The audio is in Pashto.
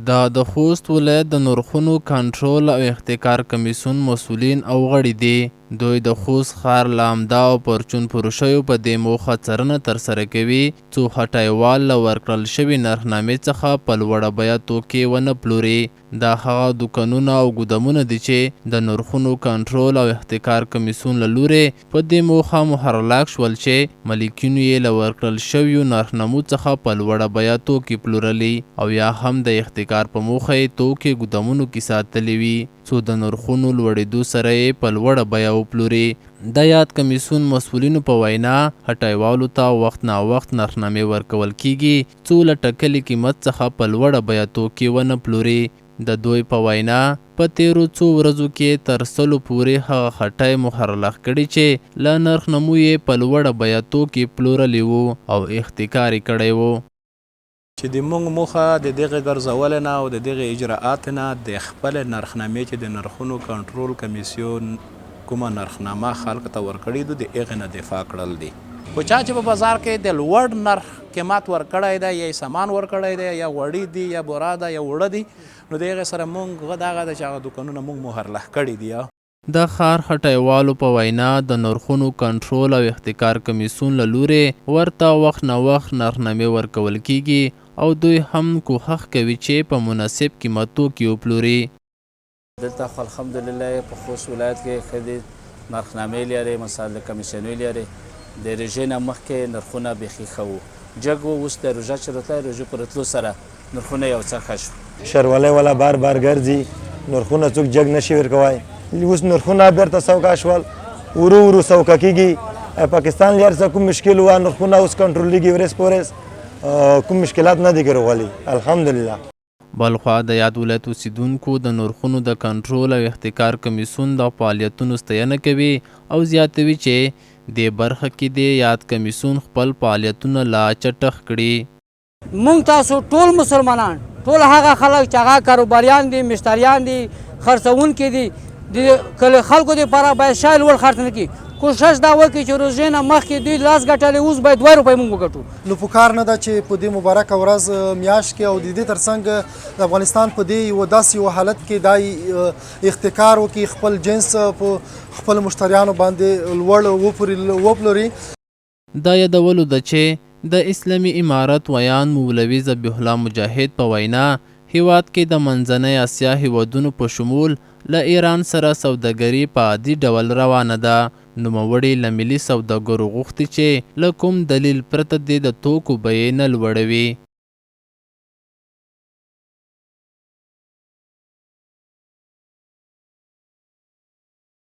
د خوست ولایت د نرخونو کنټرول او احتکار کمیسیون مسؤلین او غړي دي. دوی د خوست ښار له عمده او پرچون فروشیو په دې موخه څارنه ترسره کوي څو هټیوال له ورکړل شوي نرخنامې څخه په لوړه بیه توکې ونه پلوري. دا هغه دوکانونه او ګودامونه دي چې د نرخونو کنټرول او احتکار کمیسیون له لورې په دې موخه محرلاک شول چې مالکینو یې له ورکړل شویو نرخنامو څخه په لوړه بیه توکې پلورلي او یا هم د احتکار په موخه یې توکې ګودامونو کې ساتلي وي څو د نرخونو لوړېدو سره یې په لوړه بیه وپلوري. د یاد کمیسیون مسؤلینو په وینا هټیوالو ته وخت ناوخت نرخنامې ورکول کیږي څو له ټاکلي قیمت څخه په لوړه بیه توکې ونه پلوري. د دوی په وینا په تیرو څو ورځو کې تر 100 پورې هغه هټۍ محرلاک کړي چې له نرخنامو یې په لوړه بیه توکې پلورلي وو او احتکار یې کړی وو. چې د موږ موخه د دغه ګرځول نه او د دغه اجراءات نه د خپل نرخنامې چې د نرخونو کنټرول کمیسیون کومه نرخنامه خلکو ته ورکړې ده د هغې نه دفاع کړل دي. خو چا چې په بازار کې د لوړ نرخ قیمت ورکړی دی یا سامان ورکړی دی یا وړي دي یا بوره ده یا اوړه دي نو د هغې سره موږ دغه ده چې هغه دوکانونه موږ محرلاک کړي دي. د ښار هټیوالو په وینا د نرخونو کنټرول او احتکار کمیسیون له لورې ورته وخت نه وخت نرخنامې ورکول کیږي او دوی هم کوښښ کوي چې په مناسب قیمت توکې وپلوري. دلته خو الحمدلله په خوست ولایت کې ښه دي نرخنامې لري مسایل کمیسیوني لري د روژې نه مخکې نرخونه بیخي ښه وو جګ وو اوس د روژه چې راتلی روژې په راتلو سره نرخونه یو څه ښه شو. شرولۍ والا بار بار ګرځي نرخونه څوک جګ نشي ورکوی اوس نرخونه بیرته سوکه شول ورو ورو سوکه کیږي. پاکستان لري څه کوم مشکل و نرخونه اوس کنټرولېږي ورځ په ورځ کوم مشکلات نه دي راغلي الحمدلله. بلخوا د یاد ولایت اوسیدونکو د نرخونو د کنټرول او احتکار کمیسیون د فعالیتونو ستاینه کوي او زیاتوي چې دې برخه کې د یاد کمیسیون خپل فعالیتونه لا چټک کړي. موږ تاسو ټول مسلمانان ټول هغه خلک چې هغه کاروباریان دي مشتریان دي خرڅونکي دي د خلکو دپاره باید شای لوړ خرڅ نه کړي. کوشش دا وکړي چې روژې نه مخکې دوی لاس ګټلې اوس باید 2 روپۍ موږ وګټو. نو پکار نه ده چې په دې مبارکه ورځ میاشت کې او د دې ترڅنګ د افغانستان په دې یو داسې یو حالت کې دا احتکار وکړي خپل جنس په خپل مشتریانو باندې لوړ وپلوري. دا یادولو ده چې د اسلامي امارت ویان مولوي ذبیح الله مجاهد په وینا هیواد کې د منځنۍ اسیا هیوادونو په شمول له ایران سره سوداګري په عادي ډول روانه ده. نوموړي له ملي سوداګرو غوښتي چې له کوم دلیل پرته د توکو بیې نه لوړوي.